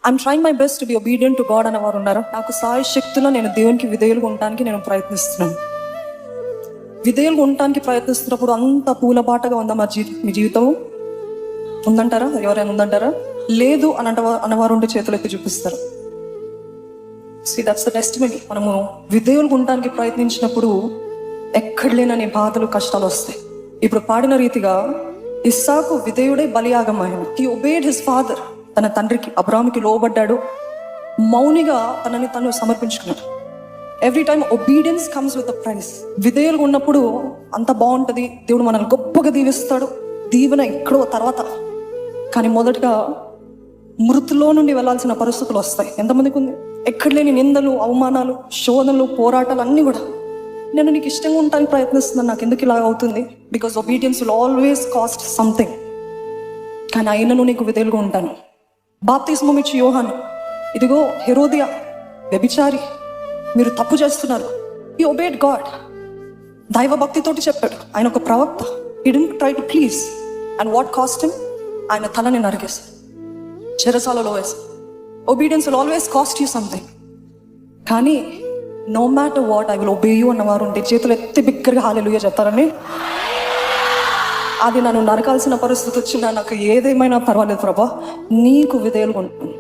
I'm trying my best to be obedient to God అనేవారు ఉన్నారా? నాకు సాయశక్తిలో నేను దేవునికి విధేయులుగా ఉండడానికి నేను ప్రయత్నిస్తున్నాను. విధేయులుగా ఉండటానికి ప్రయత్నిస్తున్నప్పుడు అంత పూలబాటగా ఉందా మీ జీవితం ఉందంటారా? ఎవరైనా ఉందంటారా? లేదు అని అన్నవారు ఉంటే చేతులు ఎత్తి చూపిస్తారు. That's the testimony. మనము విధేయులుగా ఉండటానికి ప్రయత్నించినప్పుడు ఎక్కడ లేనని బాధలు, కష్టాలు వస్తాయి. ఇప్పుడు పాడిన రీతిగా ఇస్సాకు విధేయుడే బలియాగమైన. He obeyed his father. తన తండ్రికి అబ్రాహాముకి లోబడ్డాడు, మౌనిగా తనని తను సమర్పించుకున్నాడు. Every time obedience comes with the price. విధేయులుగా ఉన్నప్పుడు అంత బాగుంటుంది, దేవుడు మనల్ని గొప్పగా దీవిస్తాడు. దీవెన ఎక్కడో తర్వాత, కానీ మొదటగా మృతిలో నుండి వెళ్ళాల్సిన పరిస్థితులు వస్తాయి. ఎంతమందికి ఉంది? ఎక్కడ లేని నిందలు, అవమానాలు, శోధనలు, పోరాటాలు అన్నీ కూడా. నేను నీకు ఇష్టంగా ఉండడానికి ప్రయత్నిస్తున్నాను, నాకు ఎందుకు ఇలా అవుతుంది? Because obedience will always cost something. కానీ అయినను నీకు విధేయులుగా ఉంటాను. బాప్తిస్మం ఇచ్చి యోహాను, ఇదిగో హెరోదియా వ్యభిచారి, మీరు తప్పు చేస్తున్నారు. He obeyed God. దైవ భక్తితోటి చెప్పాడు. ఆయన ఒక ప్రవక్త. He didn't try to please. And what cost him? ఆయన తలని నరికేశారు, చెరసాలలో వేశారు. Obedience will always cost you something. కానీ no matter what I will obey you అన్నవారు ఉంటే చేతులు ఎత్తి బిగ్గరగా హల్లెలూయా చెప్తారని. అది నన్ను నరకాల్సిన పరిస్థితి వచ్చినా నాకు ఏదేమైనా పర్వాలేదు ప్రభా, నీకు విధేయులుగా ఉంటాను.